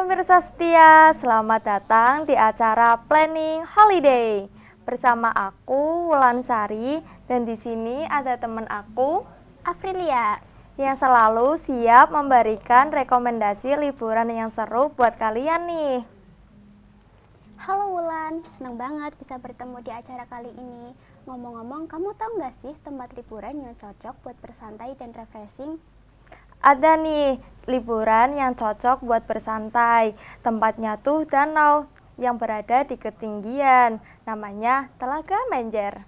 pemirsa setia, selamat datang di acara Planning Holiday. Bersama aku Wulansari dan di sini ada teman aku Aprilia yang selalu siap memberikan rekomendasi liburan yang seru buat kalian nih. Halo Wulan, senang banget bisa bertemu di acara kali ini. Ngomong-ngomong, kamu tahu nggak sih tempat liburan yang cocok buat bersantai dan refreshing? Ada nih liburan yang cocok buat bersantai. Tempatnya tuh danau yang berada di ketinggian. Namanya Telaga Menjer.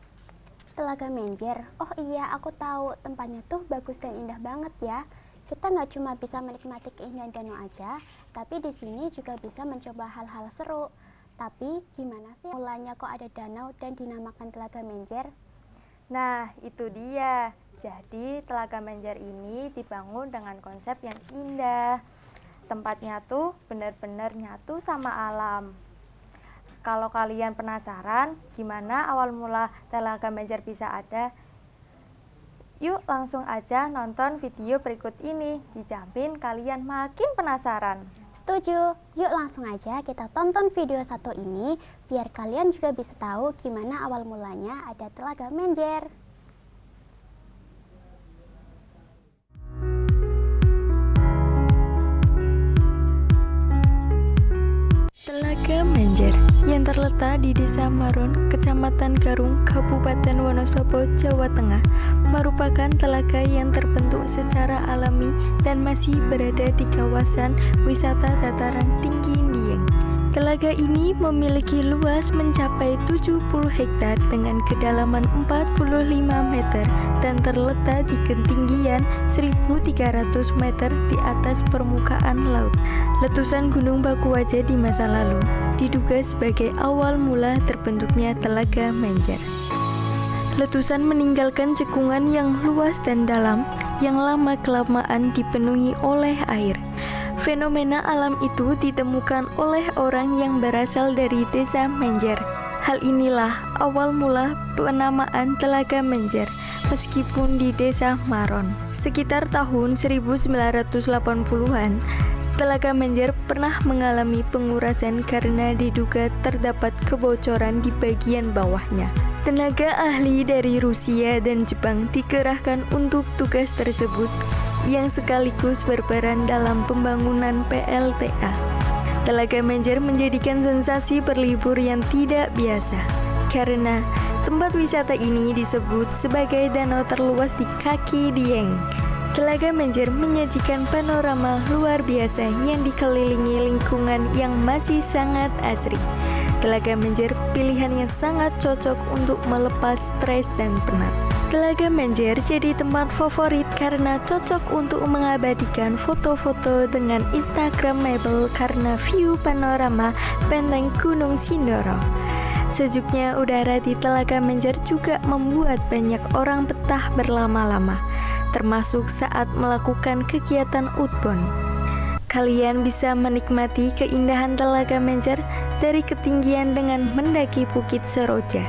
Telaga Menjer? Oh iya, aku tahu. Tempatnya tuh bagus dan indah banget ya. Kita nggak cuma bisa menikmati keindahan danau aja, tapi di sini juga bisa mencoba hal-hal seru. Tapi gimana sih mulanya kok ada danau dan dinamakan Telaga Menjer? Nah, itu dia. Jadi, Telaga Menjer ini dibangun dengan konsep yang indah. Tempatnya tuh benar-benar nyatu sama alam. Kalau kalian penasaran gimana awal mula Telaga Menjer bisa ada, yuk langsung aja nonton video berikut ini. Dijamin kalian makin penasaran. Setuju, yuk langsung aja kita tonton video satu ini biar kalian juga bisa tahu gimana awal mulanya ada Telaga Menjer. Telaga Menjer yang terletak di Desa Maron, Kecamatan Garung, Kabupaten Wonosobo, Jawa Tengah, merupakan telaga yang terbentuk secara alami dan masih berada di kawasan wisata dataran tinggi Dieng. Telaga ini memiliki luas mencapai 70 hektar dengan kedalaman 45 meter dan terletak di ketinggian 1.300 meter di atas permukaan laut. Letusan Gunung Bakuwaja di masa lalu diduga sebagai awal mula terbentuknya Telaga Menjer. Letusan meninggalkan cekungan yang luas dan dalam yang lama-kelamaan dipenuhi oleh air. Fenomena alam itu ditemukan oleh orang yang berasal dari Desa Menjer. Hal inilah awal mula penamaan Telaga Menjer, meskipun di Desa Maron. Sekitar tahun 1980-an, Telaga Menjer pernah mengalami pengurasan karena diduga terdapat kebocoran di bagian bawahnya. Tenaga ahli dari Rusia dan Jepang dikerahkan untuk tugas tersebut, yang sekaligus berperan dalam pembangunan PLTA. Telaga Menjer menjadikan sensasi berlibur yang tidak biasa, karena tempat wisata ini disebut sebagai danau terluas di kaki Dieng. Telaga Menjer menyajikan panorama luar biasa yang dikelilingi lingkungan yang masih sangat asri. Telaga Menjer pilihan yang sangat cocok untuk melepas stres dan penat. Telaga Menjer jadi tempat favorit karena cocok untuk mengabadikan foto-foto dengan Instagramable karena view panorama benteng Gunung Sindoro. Sejuknya udara di Telaga Menjer juga membuat banyak orang betah berlama-lama, termasuk saat melakukan kegiatan outbound. Kalian bisa menikmati keindahan Telaga Menjer dari ketinggian dengan mendaki Bukit Seroja.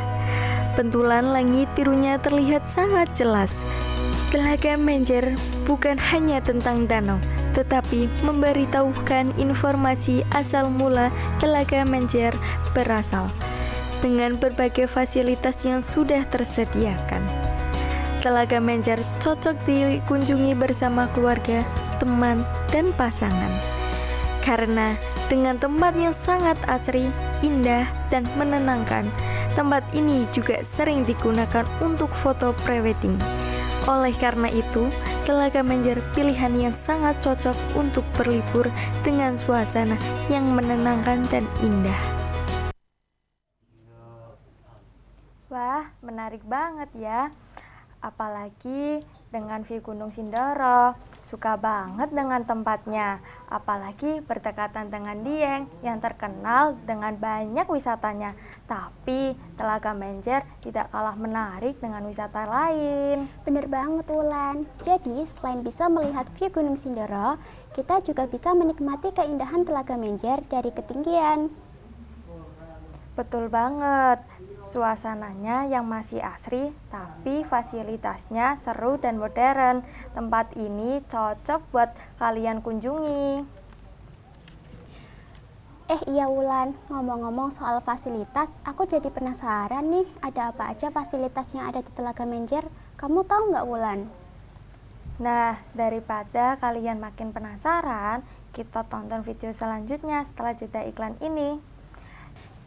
Bentulan langit birunya terlihat sangat jelas. Telaga Menjer bukan hanya tentang danau, tetapi memberitahukan informasi asal mula Telaga Menjer berasal, dengan berbagai fasilitas yang sudah tersediakan. Telaga Menjer cocok dikunjungi bersama keluarga, teman, dan pasangan. Karena dengan tempat yang sangat asri, indah, dan menenangkan, tempat ini juga sering digunakan untuk foto prewedding. Oleh karena itu, Telaga Menjer pilihan yang sangat cocok untuk berlibur dengan suasana yang menenangkan dan indah. Wah, menarik banget ya. Apalagi dengan view Gunung Sindoro. Suka banget dengan tempatnya. Apalagi berdekatan dengan Dieng yang terkenal dengan banyak wisatanya. Tapi Telaga Menjer tidak kalah menarik dengan wisata lain. Bener banget Wulan. Jadi selain bisa melihat view Gunung Sindoro, kita juga bisa menikmati keindahan Telaga Menjer dari ketinggian. Betul banget. Suasananya yang masih asri, tapi fasilitasnya seru dan modern. Tempat ini cocok buat kalian kunjungi. Iya Wulan, ngomong-ngomong soal fasilitas, aku jadi penasaran nih, ada apa aja fasilitas yang ada di Telaga Menjer? Kamu tahu nggak Wulan? Nah, daripada kalian makin penasaran, kita tonton video selanjutnya setelah jeda iklan ini.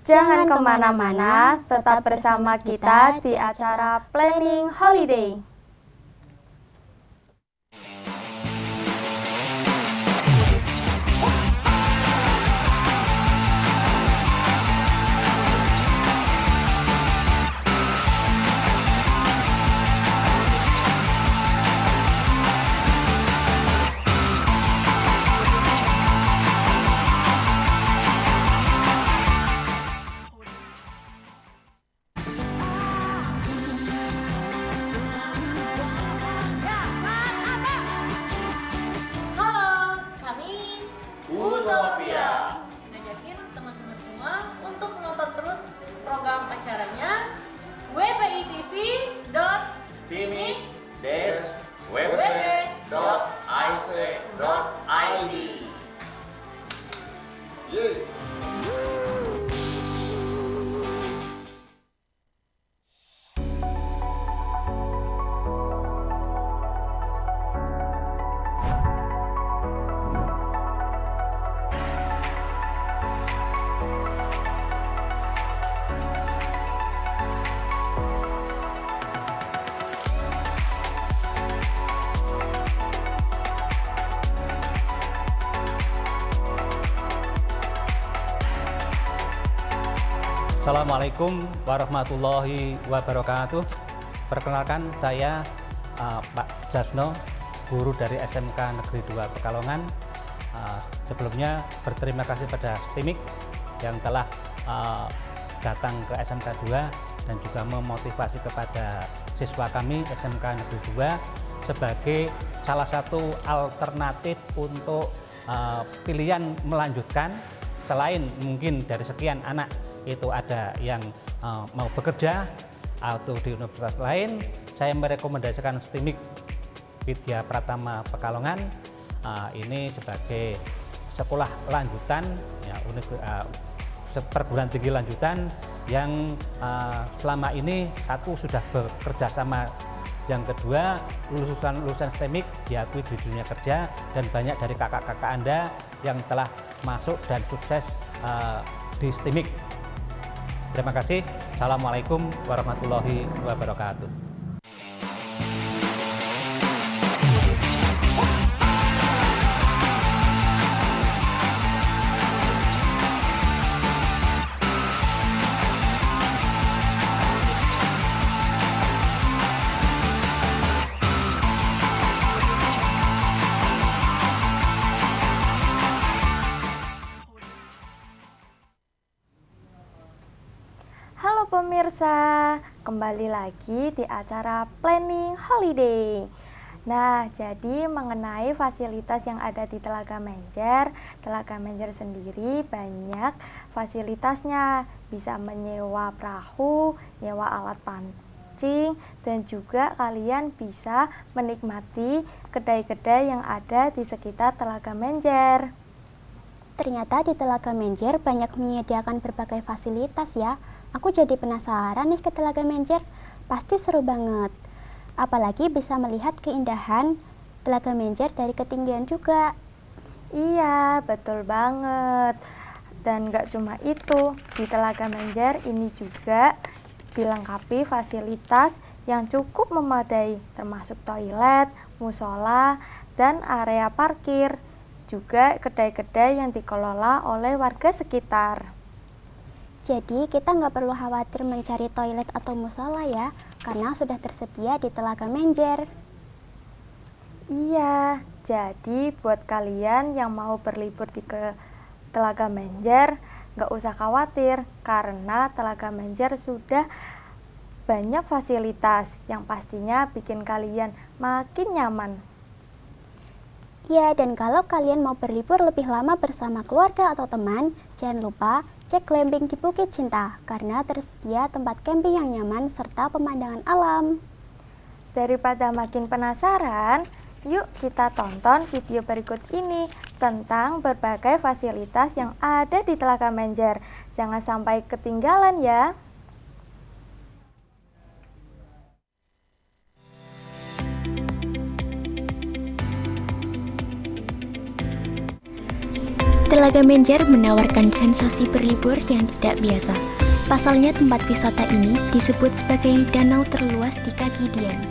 Jangan kemana-mana, tetap bersama kita di acara Planning Holiday. Halo, kami Utopia. Ngajakin teman-teman semua untuk menonton terus program acaranya wpi.steaming-wp.ic.id. Yeay. Assalamualaikum warahmatullahi wabarakatuh. Perkenalkan saya Pak Jasno, guru dari SMK Negeri 2 Pekalongan. Sebelumnya berterima kasih pada STIMIC yang telah datang ke SMK 2 dan juga memotivasi kepada siswa kami SMK Negeri 2 sebagai salah satu alternatif untuk pilihan melanjutkan. Selain mungkin dari sekian anak itu ada yang mau bekerja atau di universitas lain, saya merekomendasikan STIMIC Widya Pratama Pekalongan ini sebagai sekolah lanjutan, ya, perguruan tinggi lanjutan yang selama ini satu sudah bekerja sama, yang kedua lulusan STIMIC diakui di dunia kerja, dan banyak dari kakak-kakak Anda yang telah masuk dan sukses di STIMIC. Terima kasih. Assalamualaikum warahmatullahi wabarakatuh. Halo pemirsa, kembali lagi di acara Planning Holiday. Nah, jadi mengenai fasilitas yang ada di Telaga Menjer sendiri banyak fasilitasnya. Bisa menyewa perahu, nyewa alat pancing, dan juga kalian bisa menikmati kedai-kedai yang ada di sekitar Telaga Menjer. Ternyata di Telaga Menjer banyak menyediakan berbagai fasilitas ya. Aku jadi penasaran nih ke Telaga Menjer, pasti seru banget. Apalagi bisa melihat keindahan Telaga Menjer dari ketinggian juga. Iya, betul banget. Dan gak cuma itu, di Telaga Menjer ini juga dilengkapi fasilitas yang cukup memadai, termasuk toilet, musola, dan area parkir. Juga kedai-kedai yang dikelola oleh warga sekitar. Jadi kita nggak perlu khawatir mencari toilet atau musola ya, karena sudah tersedia di Telaga Menjer. Iya, jadi buat kalian yang mau berlibur di Telaga Menjer, nggak usah khawatir, karena Telaga Menjer sudah banyak fasilitas yang pastinya bikin kalian makin nyaman. Ya, dan kalau kalian mau berlibur lebih lama bersama keluarga atau teman, jangan lupa cek glamping di Bukit Cinta, karena tersedia tempat camping yang nyaman serta pemandangan alam. Daripada makin penasaran, Yuk kita tonton video berikut ini tentang berbagai fasilitas yang ada di Telaga Menjer. Jangan sampai ketinggalan ya. Telaga Menjer menawarkan sensasi berlibur yang tidak biasa. Pasalnya tempat wisata ini disebut sebagai danau terluas di kaki Dian.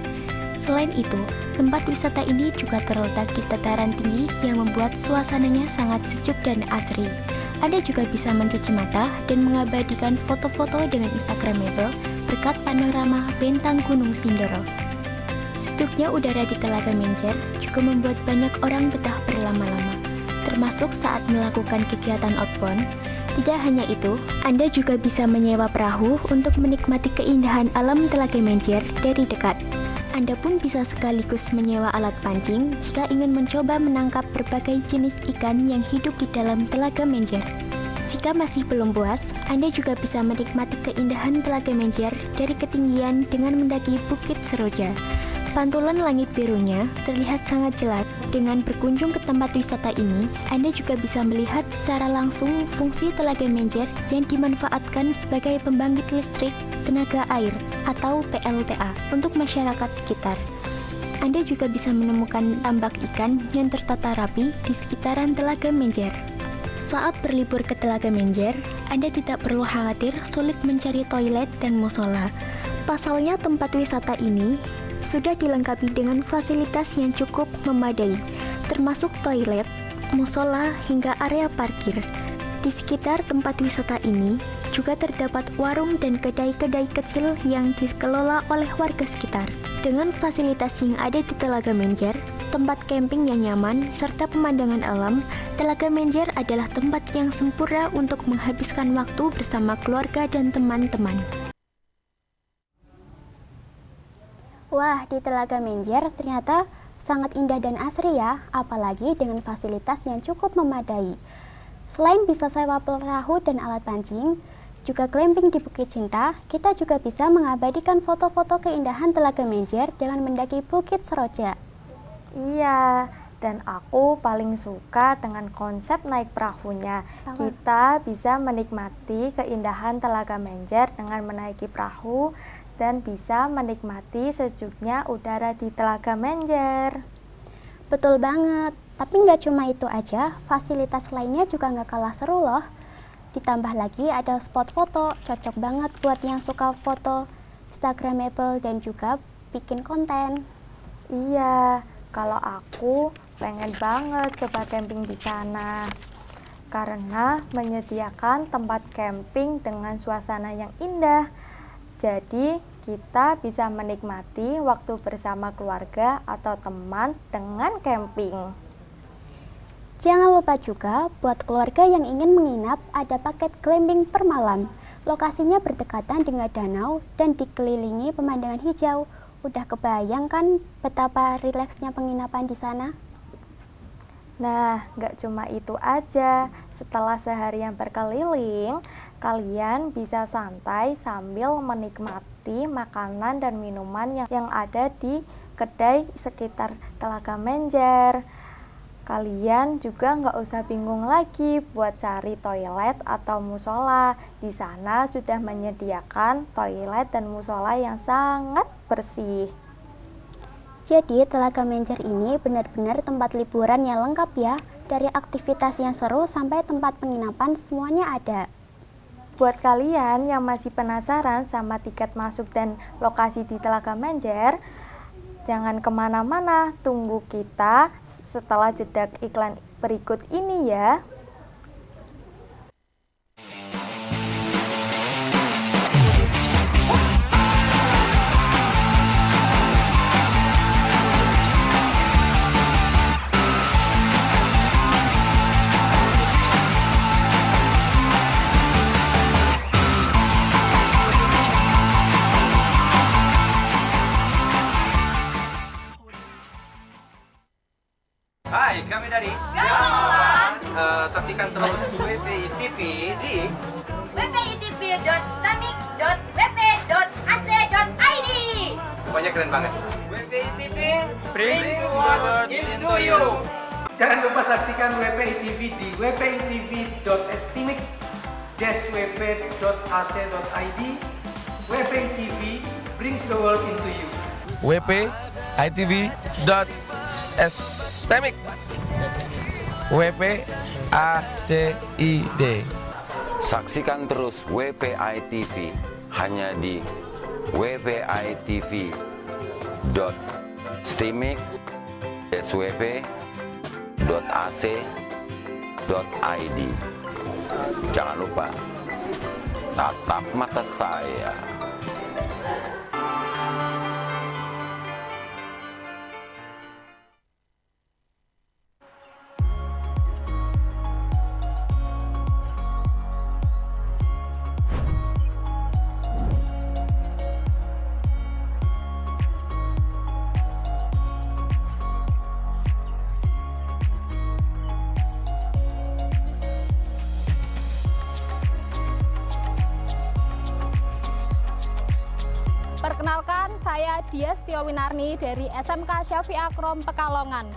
Selain itu, tempat wisata ini juga terletak di dataran tinggi yang membuat suasananya sangat sejuk dan asri. Anda juga bisa mencuci mata dan mengabadikan foto-foto dengan Instagramable berkat panorama bentang Gunung Sindoro. Sejuknya udara di Telaga Menjer juga membuat banyak orang betah berlama-lama, termasuk saat melakukan kegiatan outbound. Tidak hanya itu, Anda juga bisa menyewa perahu untuk menikmati keindahan alam Telaga Menjer dari dekat. Anda pun bisa sekaligus menyewa alat pancing jika ingin mencoba menangkap berbagai jenis ikan yang hidup di dalam Telaga Menjer. Jika masih belum puas, Anda juga bisa menikmati keindahan Telaga Menjer dari ketinggian dengan mendaki Bukit Seroja. Pantulan langit birunya terlihat sangat jelas. Dengan berkunjung ke tempat wisata ini, Anda juga bisa melihat secara langsung fungsi Telaga Menjer yang dimanfaatkan sebagai pembangkit listrik tenaga air atau PLTA untuk masyarakat sekitar. Anda juga bisa menemukan tambak ikan yang tertata rapi di sekitaran Telaga Menjer. Saat berlibur ke Telaga Menjer, Anda tidak perlu khawatir sulit mencari toilet dan musola. Pasalnya tempat wisata ini sudah dilengkapi dengan fasilitas yang cukup memadai, termasuk toilet, musola, hingga area parkir. Di sekitar tempat wisata ini juga terdapat warung dan kedai-kedai kecil yang dikelola oleh warga sekitar. Dengan fasilitas yang ada di Telaga Menjer, tempat camping yang nyaman, serta pemandangan alam, Telaga Menjer adalah tempat yang sempurna untuk menghabiskan waktu bersama keluarga dan teman-teman. Wah, di Telaga Menjer ternyata sangat indah dan asri ya, apalagi dengan fasilitas yang cukup memadai. Selain bisa sewa perahu dan alat pancing, juga glamping di Bukit Cinta, kita juga bisa mengabadikan foto-foto keindahan Telaga Menjer dengan mendaki Bukit Seroja. Iya, dan aku paling suka dengan konsep naik perahunya. Kita bisa menikmati keindahan Telaga Menjer dengan menaiki perahu dan bisa menikmati sejuknya udara di Telaga Menjer. Betul banget, tapi nggak cuma itu aja, fasilitas lainnya juga nggak kalah seru loh. Ditambah lagi ada spot foto, cocok banget buat yang suka foto Instagramable dan juga bikin konten. Iya, kalau aku pengen banget coba camping di sana. Karena menyediakan tempat camping dengan suasana yang indah. Jadi, kita bisa menikmati waktu bersama keluarga atau teman dengan camping. Jangan lupa juga buat keluarga yang ingin menginap ada paket glamping per malam. Lokasinya berdekatan dengan danau dan dikelilingi pemandangan hijau. Udah kebayang kan betapa rileksnya penginapan di sana? Nah, nggak cuma itu aja. Setelah seharian berkeliling, kalian bisa santai sambil menikmati makanan dan minuman yang ada di kedai sekitar Telaga Menjer. Kalian juga nggak usah bingung lagi buat cari toilet atau musola. Di sana sudah menyediakan toilet dan musola yang sangat bersih. Jadi Telaga Menjer ini benar-benar tempat liburan yang lengkap ya. Dari aktivitas yang seru sampai tempat penginapan semuanya ada. Buat kalian yang masih penasaran sama tiket masuk dan lokasi di Telaga Menjer, jangan kemana-mana, tunggu kita setelah jeda iklan berikut ini ya. Hai, kami dari Gamawan. Saksikan terus WPI TV di wpitv.stamik.wp.ac.id. Pokoknya keren banget. WPI TV brings world into you. Jangan lupa saksikan WPI TV di wpitv.stimik-wp.ac.id. WPI TV brings the world into you. wpitv.stimik WPACID. Saksikan terus WPI TV hanya di wpitv.stimik-wp.ac.id. Jangan lupa tatap mata saya. Perkenalkan, saya Dias Tiowinarni dari SMK Syafi'i Akrom Pekalongan.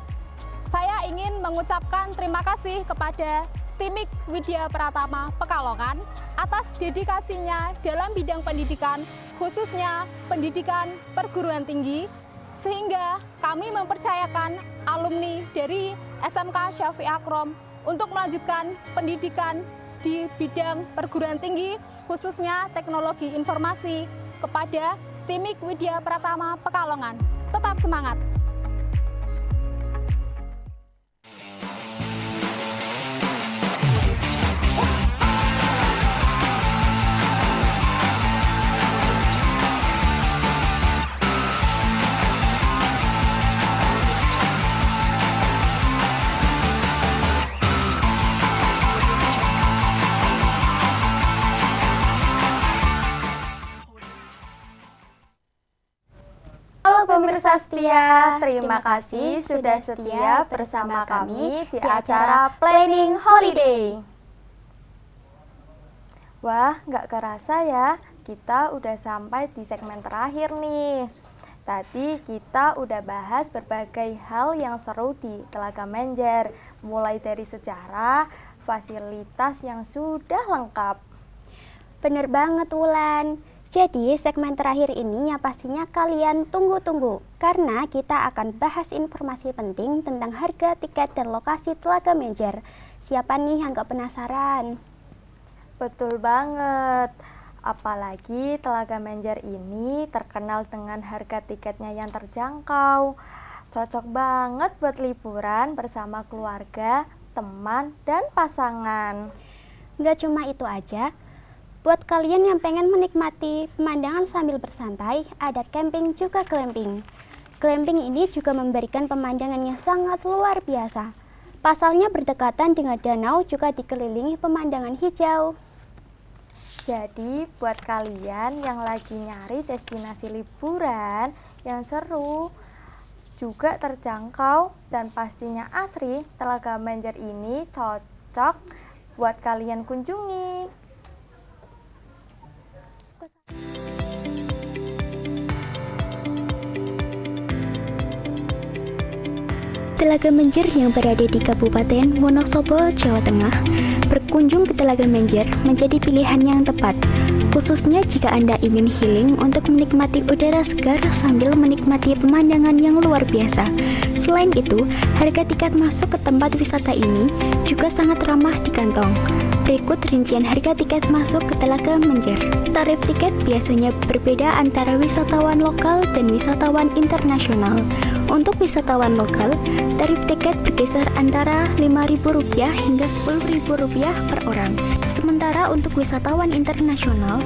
Saya ingin mengucapkan terima kasih kepada STIMIK Widya Pratama Pekalongan atas dedikasinya dalam bidang pendidikan, khususnya pendidikan perguruan tinggi, sehingga kami mempercayakan alumni dari SMK Syafi'i Akrom untuk melanjutkan pendidikan di bidang perguruan tinggi, khususnya teknologi informasi, kepada STIMIK Widya Pratama Pekalongan. Tetap semangat! Halo pemirsa setia, terima kasih sudah setia bersama kami di acara Planning Holiday. Wah, nggak kerasa ya, kita udah sampai di segmen terakhir nih. Tadi kita udah bahas berbagai hal yang seru di Telaga Menjer, mulai dari sejarah, fasilitas yang sudah lengkap. Bener banget Wulan. Jadi segmen terakhir ini yang pastinya kalian tunggu-tunggu, karena kita akan bahas informasi penting tentang harga tiket dan lokasi Telaga Menjer. Siapa nih yang gak penasaran? Betul banget. Apalagi Telaga Menjer ini terkenal dengan harga tiketnya yang terjangkau. Cocok banget buat liburan bersama keluarga, teman, dan pasangan. Gak cuma itu aja. Buat kalian yang pengen menikmati pemandangan sambil bersantai, ada camping juga glamping. Glamping ini juga memberikan pemandangan yang sangat luar biasa. Pasalnya berdekatan dengan danau juga dikelilingi pemandangan hijau. Jadi buat kalian yang lagi nyari destinasi liburan yang seru, juga terjangkau dan pastinya asri, Telaga Menjer ini cocok buat kalian kunjungi. Telaga Menjer yang berada di Kabupaten Wonosobo, Jawa Tengah. Berkunjung ke Telaga Menjer menjadi pilihan yang tepat, khususnya jika Anda ingin healing untuk menikmati udara segar sambil menikmati pemandangan yang luar biasa. Selain itu, harga tiket masuk ke tempat wisata ini juga sangat ramah di kantong. Berikut rincian harga tiket masuk ke Telaga Menjer. Tarif tiket biasanya berbeda antara wisatawan lokal dan wisatawan internasional. Untuk wisatawan lokal, tarif tiket berkisar antara Rp5.000 hingga Rp10.000 per orang. Sementara untuk wisatawan internasional,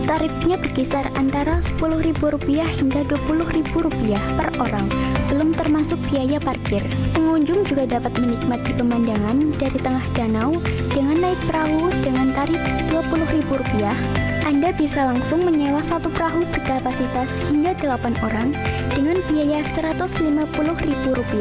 tarifnya berkisar antara Rp10.000 hingga Rp20.000 per orang, belum termasuk biaya parkir. Pengunjung juga dapat menikmati pemandangan dari tengah danau dengan naik perahu dengan tarif Rp20.000. Anda bisa langsung menyewa satu perahu berkapasitas hingga 8 orang Dengan biaya Rp150.000,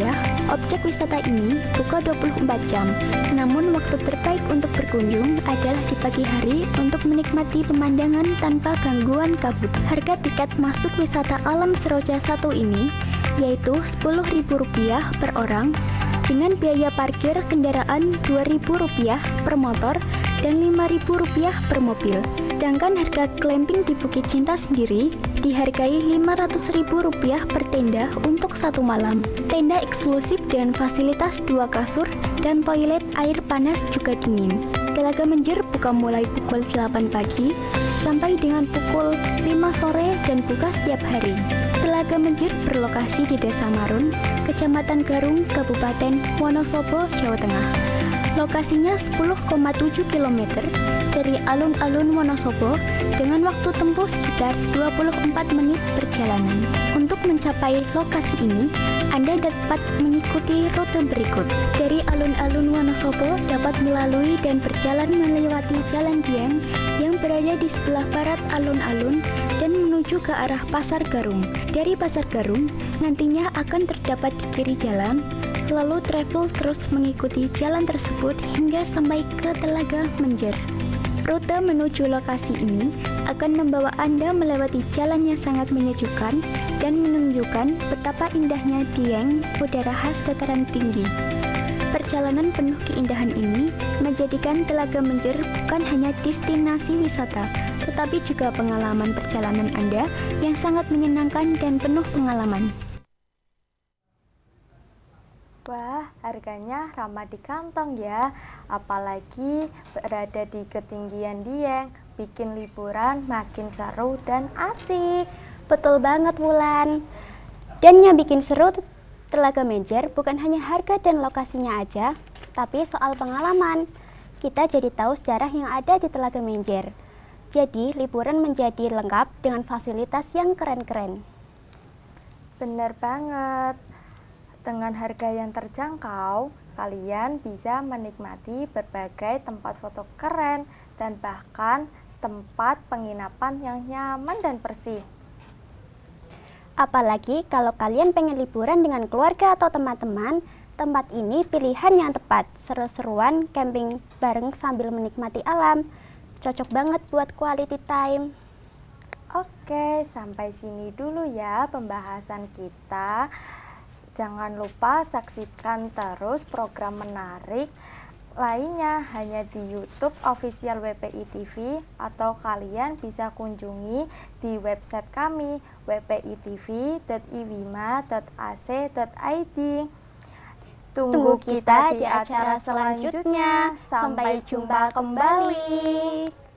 objek wisata ini buka 24 jam. Namun waktu terbaik untuk berkunjung adalah di pagi hari untuk menikmati pemandangan tanpa gangguan kabut. Harga tiket masuk wisata alam Seroja 1 ini yaitu Rp10.000 per orang, dengan biaya parkir kendaraan Rp2.000 per motor dan Rp5.000 per mobil. Sedangkan harga glamping di Bukit Cinta sendiri dihargai Rp500.000 per tenda untuk 1 malam. Tenda eksklusif dengan fasilitas 2 kasur dan toilet air panas juga dingin. Telaga Menjer buka mulai pukul 8 pagi sampai dengan pukul 5 sore dan buka setiap hari. Telaga Menjer berlokasi di Desa Marun, Kecamatan Garung, Kabupaten Wonosobo, Jawa Tengah. Lokasinya 10,7 km dari alun-alun Wonosobo dengan waktu tempuh sekitar 24 menit perjalanan. Untuk mencapai lokasi ini, Anda dapat mengikuti rute berikut. Dari alun-alun Wonosobo dapat melalui dan berjalan melewati Jalan Dieng yang berada di sebelah barat alun-alun dan menuju ke arah Pasar Garung. Dari Pasar Garung, nantinya akan terdapat di kiri jalan, lalu travel terus mengikuti jalan tersebut hingga sampai ke Telaga Menjer. Rute menuju lokasi ini akan membawa Anda melewati jalan yang sangat menyejukkan dan menunjukkan betapa indahnya Dieng, udara khas dataran tinggi. Perjalanan penuh keindahan ini menjadikan Telaga Menjer bukan hanya destinasi wisata, tetapi juga pengalaman perjalanan Anda yang sangat menyenangkan dan penuh pengalaman. Wah, harganya ramah di kantong ya. Apalagi berada di ketinggian Dieng, bikin liburan makin seru dan asik. Betul banget, Wulan. Dan yang bikin seru Telaga Menjer bukan hanya harga dan lokasinya aja, tapi soal pengalaman. Kita jadi tahu sejarah yang ada di Telaga Menjer. Jadi, liburan menjadi lengkap dengan fasilitas yang keren-keren. Bener banget. Dengan harga yang terjangkau, kalian bisa menikmati berbagai tempat foto keren dan bahkan tempat penginapan yang nyaman dan bersih. Apalagi kalau kalian pengen liburan dengan keluarga atau teman-teman, tempat ini pilihan yang tepat. Seru-seruan camping bareng sambil menikmati alam. Cocok banget buat quality time. Oke, sampai sini dulu ya pembahasan kita. Jangan lupa saksikan terus program menarik lainnya hanya di YouTube official WPI TV atau kalian bisa kunjungi di website kami wpitv.iwima.ac.id. Tunggu kita di acara selanjutnya. Sampai jumpa kembali.